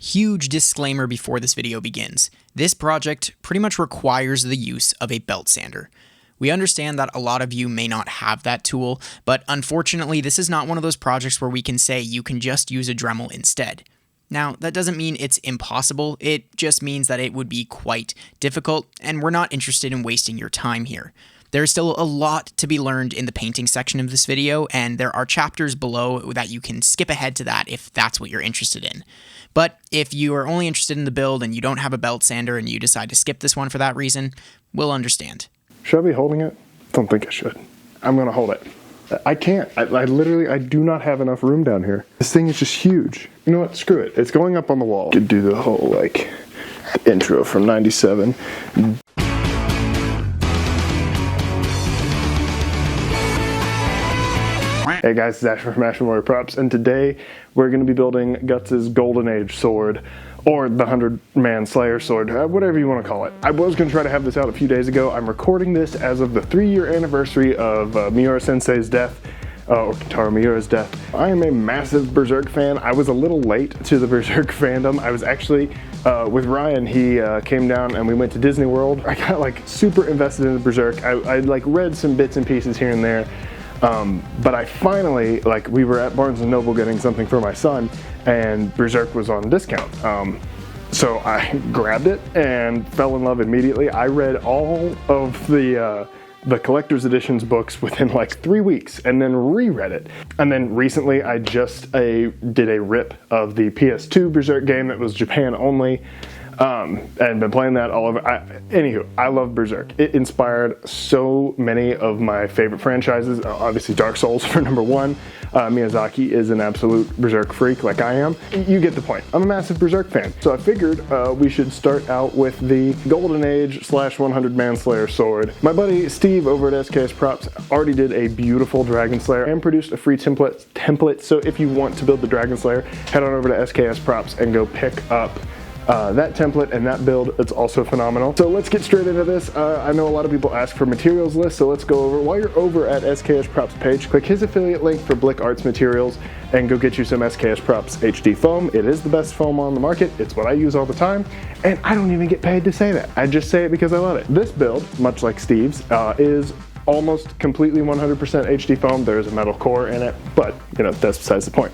Huge disclaimer before this video begins. This project pretty much requires the use of a belt sander. We understand that a lot of you may not have that tool, but unfortunately this is not one of those projects where we can say you can just use a Dremel instead. Now, that doesn't mean it's impossible, it just means that it would be quite difficult, and we're not interested in wasting your time here. There's still a lot to be learned in the painting section of this video, and there are chapters below that you can skip ahead to that if that's what you're interested in. But if you are only interested in the build and you don't have a belt sander and you decide to skip this one for that reason, we'll understand. Should I be holding it? Don't think I should. I'm gonna hold it. I can't. I literally do not have enough room down here. This thing is just huge. You know what? Screw it. It's going up on the wall. Could do the whole, like, intro from 97. Hey guys, it's Ash from Action Warrior Props, and today we're going to be building Guts' Golden Age sword, or the 100-Man Slayer sword, whatever you want to call it. I was going to try to have this out a few days ago. I'm recording this as of the 3-year anniversary of Miura-sensei's death, or Kentaro Miura's death. I am a massive Berserk fan. I was a little late to the Berserk fandom. I was actually, with Ryan, he came down and we went to Disney World. I got like super invested in the Berserk. I like read some bits and pieces here and there. But I finally, like, we were at Barnes & Noble getting something for my son, and Berserk was on discount. So I grabbed it and fell in love immediately. I read all of the collector's editions books within like 3 weeks, and then reread it. And then recently I just did a rip of the PS2 Berserk game that was Japan only. And been playing that all over. Anywho, I love Berserk. It inspired so many of my favorite franchises. Obviously Dark Souls for number one. Miyazaki is an absolute Berserk freak like I am. You get the point. I'm a massive Berserk fan. So I figured we should start out with the Golden Age / 100-Man Slayer sword. My buddy Steve over at SKS Props already did a beautiful Dragon Slayer and produced a free template. So if you want to build the Dragon Slayer, head on over to SKS Props and go pick up that template and that build. It's also phenomenal. So let's get straight into this. I know a lot of people ask for materials lists, so let's go over. While you're over at SKS Props page, click his affiliate link for Blick Arts materials and go get you some SKS Props HD foam. It is the best foam on the market. It's what I use all the time, and I don't even get paid to say that. I just say it because I love it. This build, much like Steve's, is almost completely 100% HD foam. There's a metal core in it, but you know, that's besides the point.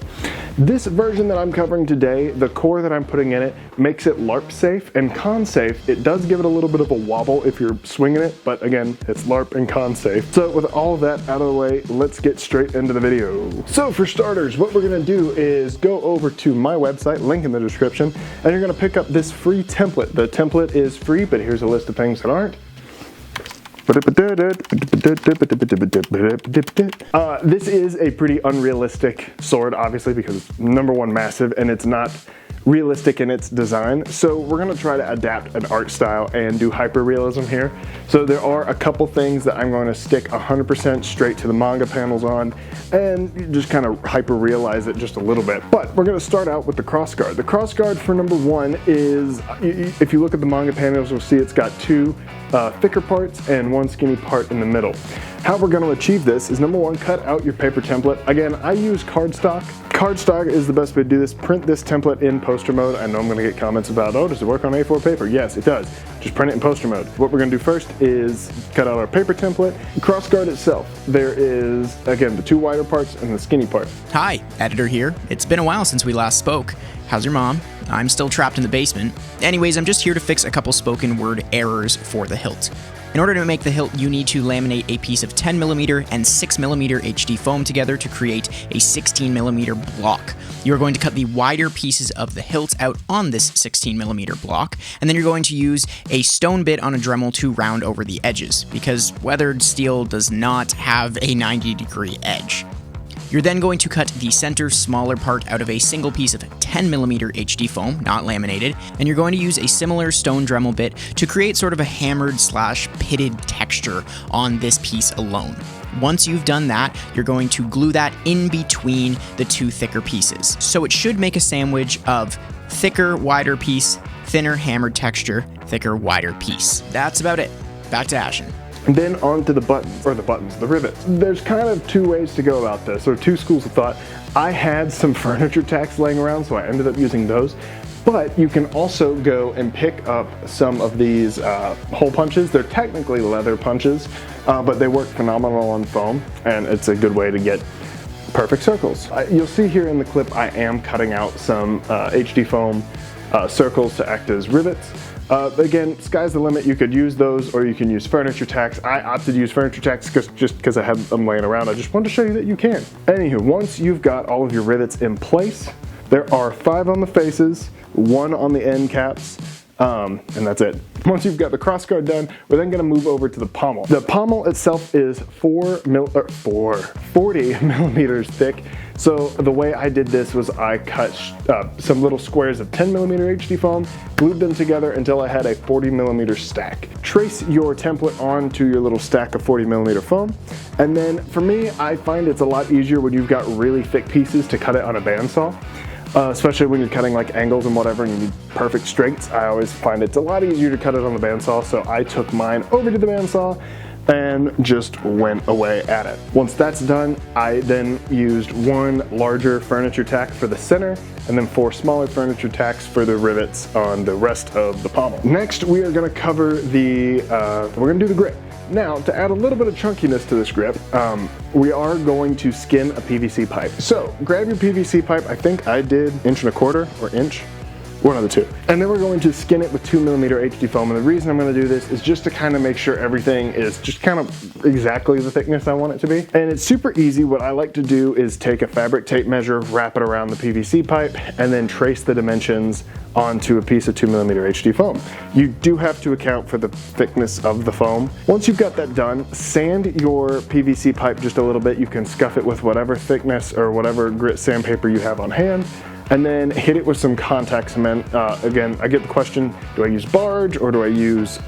This version that I'm covering today, the core that I'm putting in it makes it LARP safe and con safe. It does give it a little bit of a wobble if you're swinging it, but again, it's LARP and con safe. So with all of that out of the way, let's get straight into the video. So for starters, what we're gonna do is go over to my website, link in the description, and you're gonna pick up this free template. The template is free, but here's a list of things that aren't. This is a pretty unrealistic sword, obviously, because it's number one massive and it's not realistic in its design. So we're going to try to adapt an art style and do hyper-realism here. So there are a couple things that I'm going to stick 100% straight to the manga panels on and just kind of hyper-realize it just a little bit. But we're going to start out with the Crossguard. The Crossguard for number one is, if you look at the manga panels, you'll see it's got two thicker parts and one skinny part in the middle. How we're going to achieve this is, number one, cut out your paper template. Again, I use cardstock. Cardstock is the best way to do this. Print this template in poster mode. I know I'm going to get comments about, oh, does it work on A4 paper? Yes, it does. Just print it in poster mode. What we're going to do first is cut out our paper template. Crossguard itself, there is, again, the two wider parts and the skinny part. Hi, editor here. It's been a while since we last spoke. How's your mom? I'm still trapped in the basement. Anyways, I'm just here to fix a couple spoken word errors for the hilt. In order to make the hilt, you need to laminate a piece of 10mm and 6mm HD foam together to create a 16mm block. You're going to cut the wider pieces of the hilt out on this 16mm block, and then you're going to use a stone bit on a Dremel to round over the edges, because weathered steel does not have a 90-degree edge. You're then going to cut the center smaller part out of a single piece of 10mm HD foam, not laminated, and you're going to use a similar stone Dremel bit to create sort of a hammered / pitted texture on this piece alone. Once you've done that, you're going to glue that in between the two thicker pieces. So it should make a sandwich of thicker, wider piece, thinner, hammered texture, thicker, wider piece. That's about it. Back to Ashen. And then on to the buttons, the rivets. There's kind of two ways to go about this, or two schools of thought. I had some furniture tacks laying around, so I ended up using those. But you can also go and pick up some of these hole punches. They're technically leather punches, but they work phenomenal on foam, and it's a good way to get perfect circles. You'll see here in the clip I am cutting out some HD foam circles to act as rivets. Again, sky's the limit. You could use those, or you can use furniture tacks. I opted to use furniture tacks just because I have them laying around. I just wanted to show you that you can. Anywho, once you've got all of your rivets in place, there are 5 on the faces, 1 on the end caps, and that's it. Once you've got the crossguard done, we're then going to move over to the pommel. The pommel itself is 40 millimeters thick. So the way I did this was I cut some little squares of 10 millimeter HD foam, glued them together until I had a 40 millimeter stack. Trace your template onto your little stack of 40 millimeter foam. And then for me, I find it's a lot easier when you've got really thick pieces to cut it on a bandsaw. Especially when you're cutting like angles and whatever and you need perfect straights. I always find it's a lot easier to cut it on the bandsaw, so I took mine over to the bandsaw and just went away at it. Once that's done, I then used 1 larger furniture tack for the center and then 4 smaller furniture tacks for the rivets on the rest of the pommel. Next, we are going to cover the, we're going to do the grip. Now, to add a little bit of chunkiness to this grip, we are going to skin a PVC pipe. So, grab your PVC pipe. I think I did 1.25 inch or inch, one of the two. And then we're going to skin it with 2 millimeter HD foam. And the reason I'm going to do this is just to kind of make sure everything is just kind of exactly the thickness I want it to be. And it's super easy. What I like to do is take a fabric tape measure, wrap it around the PVC pipe, and then trace the dimensions onto a piece of 2 millimeter HD foam. You do have to account for the thickness of the foam. Once you've got that done, sand your PVC pipe just a little bit. You can scuff it with whatever thickness or whatever grit sandpaper you have on hand, and then hit it with some contact cement. Again, I get the question, do I use barge or do I use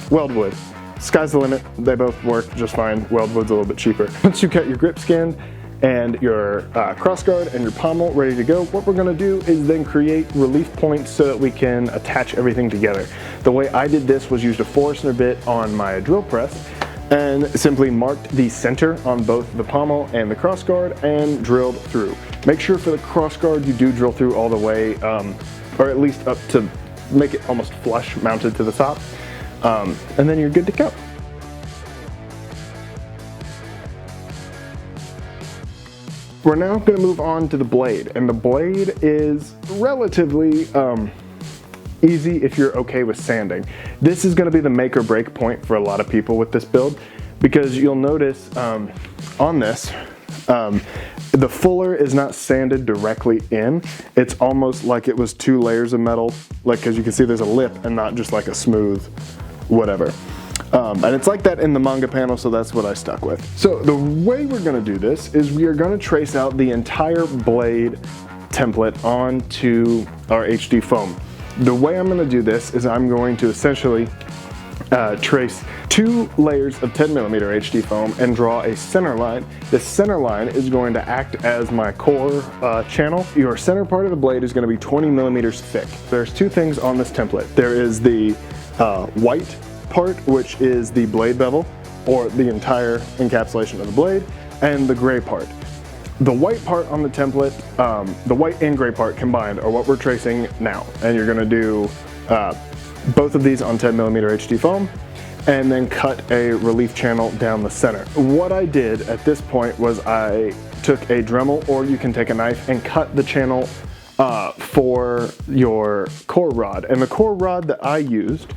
weldwood? Sky's the limit. They both work just fine. Weldwood's a little bit cheaper. Once you've got your grip skinned and your crossguard and your pommel ready to go, what we're going to do is then create relief points so that we can attach everything together. The way I did this was used a Forstner bit on my drill press and simply marked the center on both the pommel and the crossguard and drilled through. Make sure for the crossguard you do drill through all the way, or at least up to make it almost flush mounted to the top, and then you're good to go. We're now going to move on to the blade, and the blade is relatively easy if you're okay with sanding. This is going to be the make or break point for a lot of people with this build, because you'll notice on this, the fuller is not sanded directly in. It's almost like it was 2 layers of metal, like, because you can see there's a lip and not just like a smooth whatever. And it's like that in the manga panel, so that's what I stuck with. So the way we're going to do this is we are going to trace out the entire blade template onto our HD foam. The way I'm going to do this is I'm going to essentially trace 2 layers of 10 millimeter HD foam and draw a center line. The center line is going to act as my core channel. Your center part of the blade is going to be 20 millimeters thick. There's 2 things on this template. There is the white part, which is the blade bevel, or the entire encapsulation of the blade, and the gray part. The white part on the template, the white and gray part combined are what we're tracing now. And you're gonna do both of these on 10 millimeter HD foam, and then cut a relief channel down the center. What I did at this point was I took a Dremel, or you can take a knife, and cut the channel for your core rod. And the core rod that I used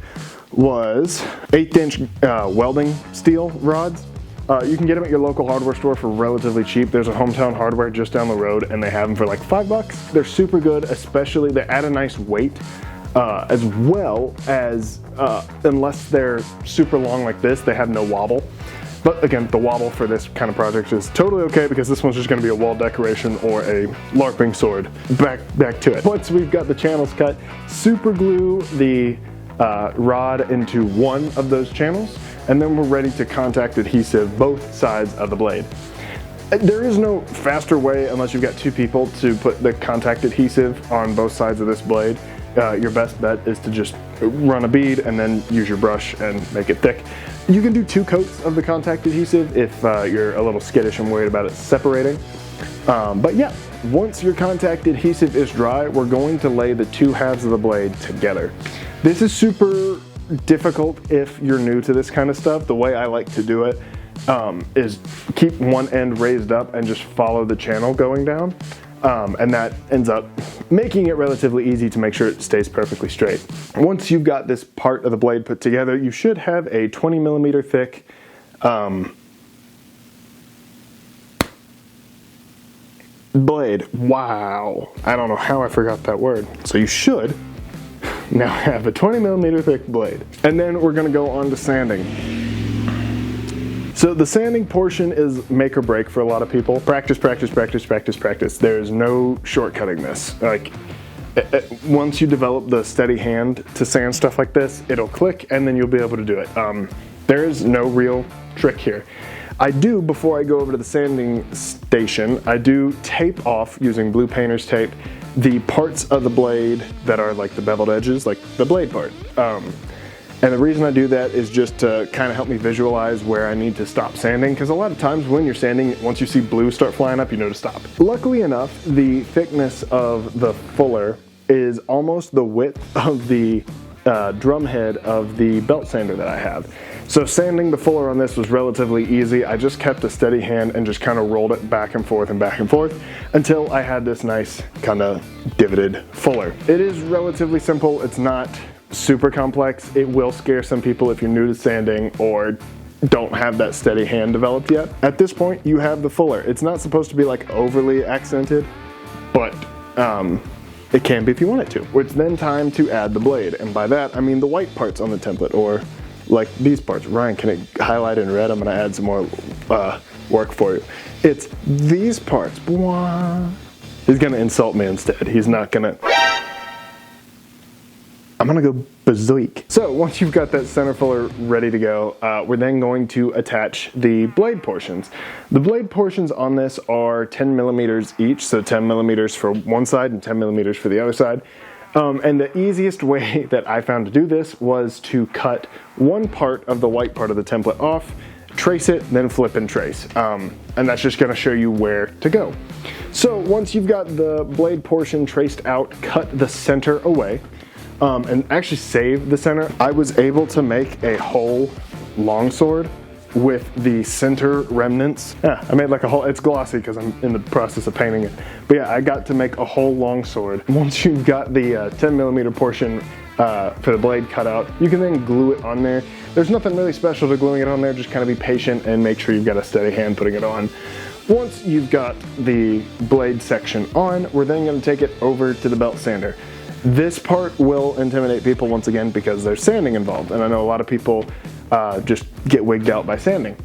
was 1/8 inch welding steel rods. You can get them at your local hardware store for relatively cheap. There's a Hometown Hardware just down the road and they have them for like $5. They're super good, especially they add a nice weight, as well as, unless they're super long like this, they have no wobble. But again, the wobble for this kind of project is totally okay because this one's just going to be a wall decoration or a LARPing sword. Back to it. Once we've got the channels cut, super glue the rod into one of those channels, and then we're ready to contact adhesive both sides of the blade. There is no faster way, unless you've got 2 people, to put the contact adhesive on both sides of this blade. Your best bet is to just run a bead and then use your brush and make it thick. You can do 2 coats of the contact adhesive if you're a little skittish and worried about it separating. But yeah, once your contact adhesive is dry, we're going to lay the two halves of the blade together. This is super difficult if you're new to this kind of stuff. The way I like to do it is keep one end raised up and just follow the channel going down. And that ends up making it relatively easy to make sure it stays perfectly straight. Once you've got this part of the blade put together, you should have a 20 millimeter thick blade. Wow. I don't know how I forgot that word. So you should now have a 20 millimeter thick blade. And then we're gonna go on to sanding. So the sanding portion is make or break for a lot of people. Practice, practice, practice, practice, practice. There's no shortcutting this. Like, once you develop the steady hand to sand stuff like this, it'll click and then you'll be able to do it. There's no real trick here. I do, before I go over to the sanding station, I do tape off using blue painter's tape the parts of the blade that are like the beveled edges, like the blade part. And the reason I do that is just to kind of help me visualize where I need to stop sanding, because a lot of times when you're sanding, once you see blue start flying up, you know to stop. Luckily enough, the thickness of the fuller is almost the width of the drum head of the belt sander that I have. So sanding the fuller on this was relatively easy. I just kept a steady hand and just kind of rolled it back and forth until I had this nice kind of divoted fuller. It is relatively simple. It's not super complex. It will scare some people if you're new to sanding or don't have that steady hand developed yet. At this point, you have the fuller. It's not supposed to be like overly accented, but it can be if you want it to. It's then time to add the blade, and by that I mean the white parts on the template, or like these parts. Ryan, can it highlight in red? I'm gonna add some more work for you. It's these parts. He's gonna insult me instead. He's not gonna. I'm gonna go berserk. So once you've got that center fuller ready to go, we're then going to attach the blade portions. The blade portions on this are 10 millimeters each, so 10 millimeters for one side and 10 millimeters for the other side. And the easiest way that I found to do this was to cut one part of the white part of the template off, trace it, then flip and trace. And that's just gonna show you where to go. So once you've got the blade portion traced out, cut the center away, and actually save the center. I was able to make a whole longsword with the center remnants. Yeah, I made like a whole, it's glossy because I'm in the process of painting it. But yeah, I got to make a whole longsword. Once you've got the 10 millimeter portion for the blade cut out, you can then glue it on there. There's nothing really special to gluing it on there, just kind of be patient and make sure you've got a steady hand putting it on. Once you've got the blade section on, we're then gonna take it over to the belt sander. This part will intimidate people once again because there's sanding involved, and I know a lot of people just get wigged out by sanding.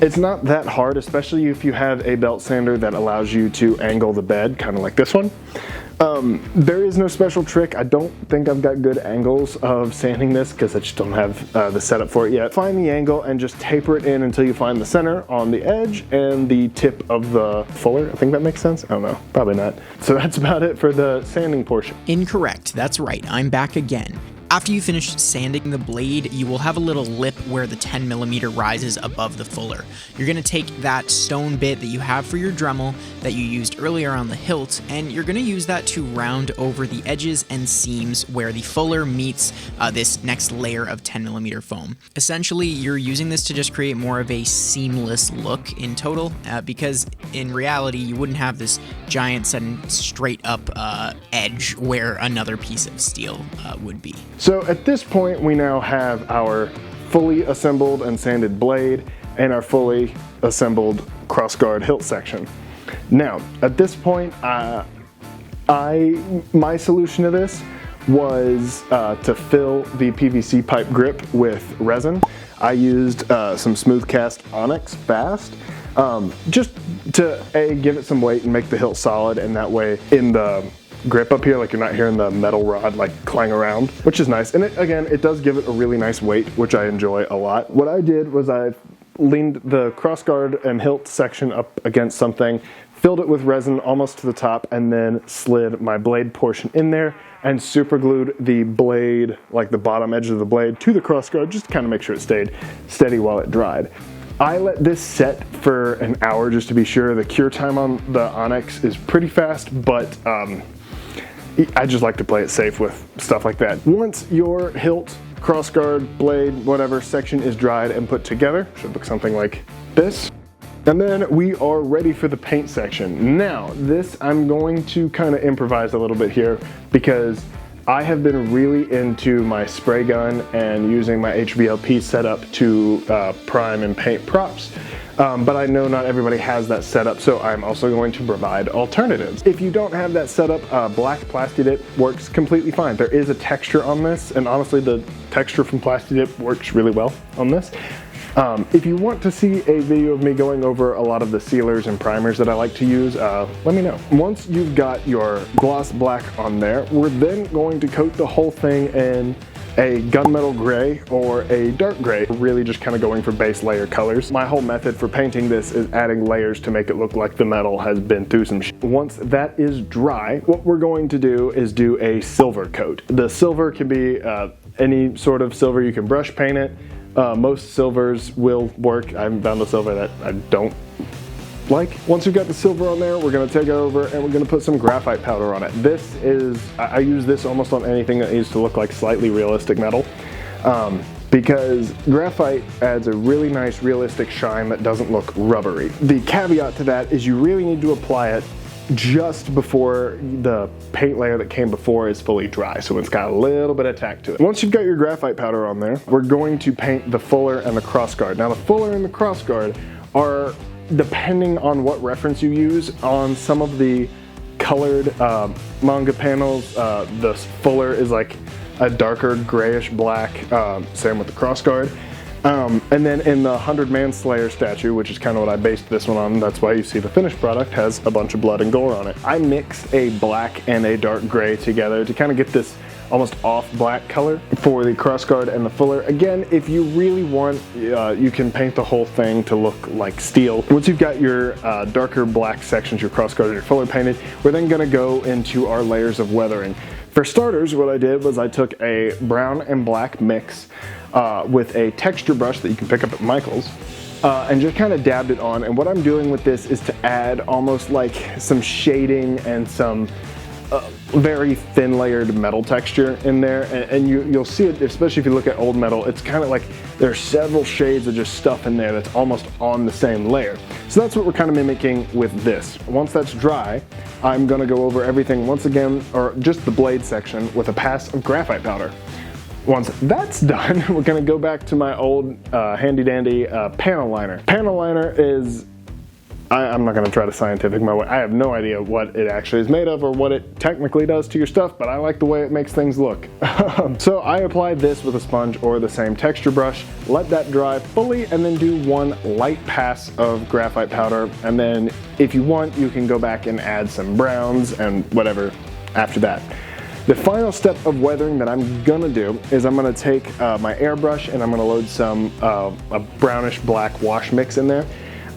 It's not that hard, especially if you have a belt sander that allows you to angle the bed, kind of like this one. There is no special trick. I don't think I've got good angles of sanding this because I just don't have the setup for it yet. Find the angle and just taper it in until you find the center on the edge and the tip of the fuller. I think that makes sense. I don't know, probably not. So that's about it for the sanding portion. Incorrect, that's right, I'm back again. After you finish sanding the blade, you will have a little lip where the 10 millimeter rises above the fuller. You're going to take that stone bit that you have for your Dremel that you used earlier on the hilt, and you're going to use that to round over the edges and seams where the fuller meets this next layer of 10 millimeter foam. Essentially, you're using this to just create more of a seamless look in total, because in reality, you wouldn't have this giant sudden straight up edge where another piece of steel would be. So at this point, we now have our fully assembled and sanded blade and our fully assembled crossguard hilt section. Now, at this point, my solution to this was to fill the PVC pipe grip with resin. I used some smooth cast onyx fast, just to give it some weight and make the hilt solid, and that way in the grip up here, like you're not hearing the metal rod like clang around, which is nice. And it does give it a really nice weight, which I enjoy a lot. What I did was I leaned the crossguard and hilt section up against something, filled it with resin almost to the top, and then slid my blade portion in there and super glued the blade, like the bottom edge of the blade, to the crossguard, just to kind of make sure it stayed steady while it dried. I let this set for an hour just to be sure. The cure time on the Onyx is pretty fast, but I just like to play it safe with stuff like that. Once your hilt, crossguard, blade, whatever section is dried and put together, should look something like this. And then we are ready for the paint section. Now, this I'm going to kind of improvise a little bit here because I have been really into my spray gun and using my HVLP setup to prime and paint props. But I know not everybody has that setup, so I'm also going to provide alternatives. If you don't have that setup, black Plastidip works completely fine. There is a texture on this, and honestly the texture from Plastidip works really well on this. If you want to see a video of me going over a lot of the sealers and primers that I like to use, let me know. Once you've got your gloss black on there, we're then going to coat the whole thing in a gunmetal gray or a dark gray. We're really just kind of going for base layer colors. My whole method for painting this is adding layers to make it look like the metal has been through some shit. Once that is dry, what we're going to do is do a silver coat. The silver can be any sort of silver. You can brush paint it. Most silvers will work. I haven't found a silver that I don't like. Once you've got the silver on there, we're going to take it over and we're going to put some graphite powder on it. This is, I use this almost on anything that needs to look like slightly realistic metal, because graphite adds a really nice realistic shine that doesn't look rubbery. The caveat to that is you really need to apply it just before the paint layer that came before is fully dry, so it's got a little bit of tack to it. Once you've got your graphite powder on there, we're going to paint the fuller and the crossguard. Now the fuller and the crossguard are, depending on what reference you use, on some of the colored manga panels, the fuller is like a darker grayish black, same with the crossguard. And then in the 100 Manslayer statue, which is kind of what I based this one on, that's why you see the finished product has a bunch of blood and gore on it. I mixed a black and a dark gray together to kind of get this almost off black color for the crossguard and the fuller. Again, if you really want, you can paint the whole thing to look like steel. Once you've got your darker black sections, your crossguard and your fuller painted, we're then gonna go into our layers of weathering. For starters, what I did was I took a brown and black mix with a texture brush that you can pick up at Michael's, and just kind of dabbed it on. And what I'm doing with this is to add almost like some shading and some very thin layered metal texture in there, and you'll see it, especially if you look at old metal. It's kind of like there's several shades of just stuff in there that's almost on the same layer. So that's what we're kind of mimicking with this. Once that's dry, I'm going to go over everything once again, or just the blade section, with a pass of graphite powder. Once that's done, we're going to go back to my old handy dandy panel liner. Panel liner is, I'm not going to try to scientific my way. I have no idea what it actually is made of or what it technically does to your stuff, but I like the way it makes things look. So I applied this with a sponge or the same texture brush, let that dry fully, and then do one light pass of graphite powder. And then if you want, you can go back and add some browns and whatever after that. The final step of weathering that I'm gonna do is I'm gonna take my airbrush and I'm gonna load some a brownish black wash mix in there.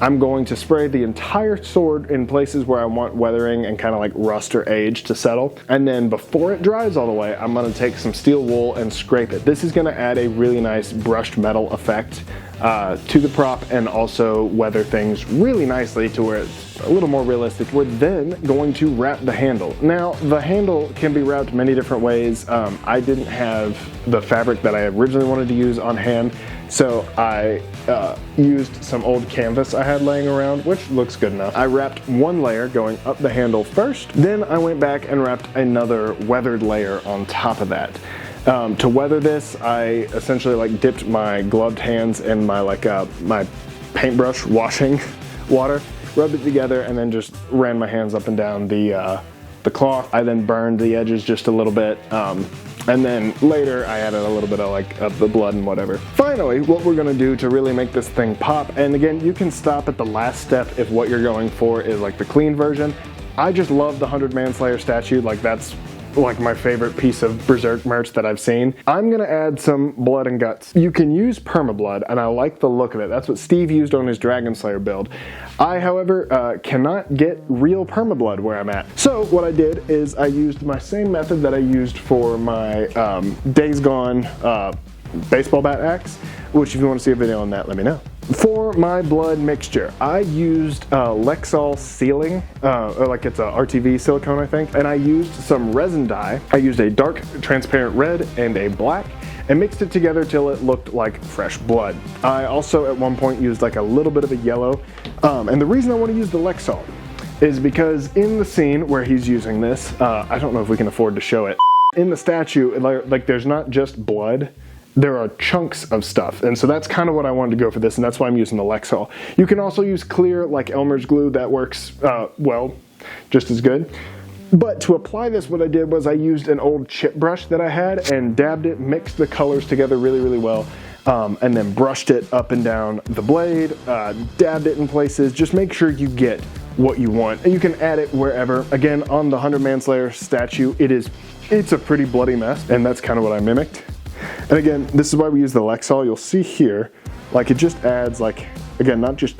I'm going to spray the entire sword in places where I want weathering and kind of like rust or age to settle. And then before it dries all the way, I'm gonna take some steel wool and scrape it. This is gonna add a really nice brushed metal effect to the prop and also weather things really nicely to where it's a little more realistic. We're then going to wrap the handle. Now, the handle can be wrapped many different ways. I didn't have the fabric that I originally wanted to use on hand, so I used some old canvas I had laying around, which looks good enough. I wrapped one layer going up the handle first, then I went back and wrapped another weathered layer on top of that. To weather this, I essentially like dipped my gloved hands in my my paintbrush washing water, rubbed it together, and then just ran my hands up and down the cloth. I then burned the edges just a little bit, and then later I added a little bit of the blood and whatever. Finally, what we're gonna do to really make this thing pop, and again, you can stop at the last step if what you're going for is like the clean version. I just love the 100 Manslayer statue, like that's like my favorite piece of Berserk merch that I've seen. I'm gonna add some blood and guts. You can use permablood, and I like the look of it. That's what Steve used on his Dragon Slayer build. I, however, cannot get real permablood where I'm at. So what I did is I used my same method that I used for my Days Gone baseball bat axe, which if you want to see a video on that, let me know. For my blood mixture, I used Lexol sealing, or like it's a RTV silicone, I think, and I used some resin dye. I used a dark transparent red and a black, and mixed it together till it looked like fresh blood. I also at one point used like a little bit of a yellow, and the reason I want to use the Lexol is because in the scene where he's using this, I don't know if we can afford to show it, in the statue, like there's not just blood, there are chunks of stuff, and so that's kind of what I wanted to go for this, and that's why I'm using the Lexol. You can also use clear, like Elmer's glue, that works, well, just as good. But to apply this, what I did was I used an old chip brush that I had and dabbed it, mixed the colors together really, really well, and then brushed it up and down the blade, dabbed it in places. Just make sure you get what you want, and you can add it wherever. Again, on the 100 Manslayer statue, it's a pretty bloody mess, and that's kind of what I mimicked. And again, this is why we use the Lexol. You'll see here, like it just adds like, again, not just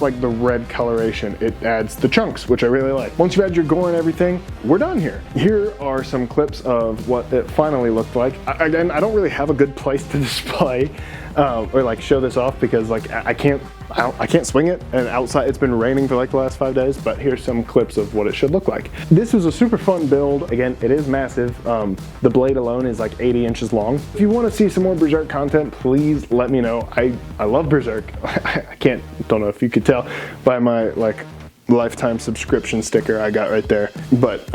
like the red coloration, it adds the chunks, which I really like. Once you've had your gore and everything, we're done here. Here are some clips of what it finally looked like. Again, I don't really have a good place to display or like show this off because like I can't swing it, and outside it's been raining for like the last 5 days, but here's some clips of what it should look like. This was a super fun build. Again, it is massive. The blade alone is like 80 inches long. If you want to see some more Berserk content, please let me know. I love Berserk. Don't know if you could tell by my like lifetime subscription sticker I got right there, but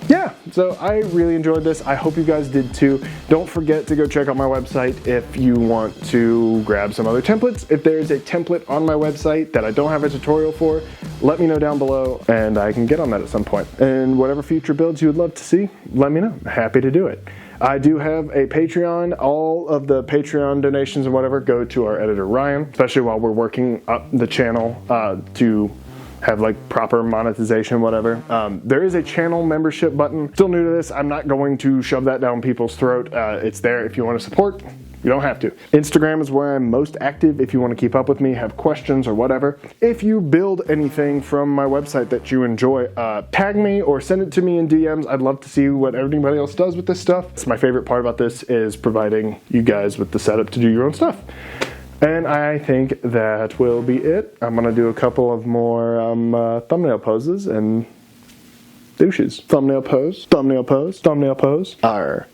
yeah, so I really enjoyed this. I hope you guys did too. Don't forget to go check out my website if you want to grab some other templates. If there's a template on my website that I don't have a tutorial for, let me know down below and I can get on that at some point. And whatever future builds you would love to see, let me know. Happy to do it. I do have a Patreon. All of the Patreon donations and whatever go to our editor Ryan, especially while we're working up the channel to have like proper monetization, whatever. There is a channel membership button. Still new to this, I'm not going to shove that down people's throat. It's there if you want to support. You don't have to. Instagram is where I'm most active if you want to keep up with me, have questions or whatever. If you build anything from my website that you enjoy, tag me or send it to me in DMs. I'd love to see what everybody else does with this stuff. It's my favorite part about this is providing you guys with the setup to do your own stuff. And I think that will be it. I'm gonna do a couple of more thumbnail poses and douches. Thumbnail pose, thumbnail pose, thumbnail pose. Arr.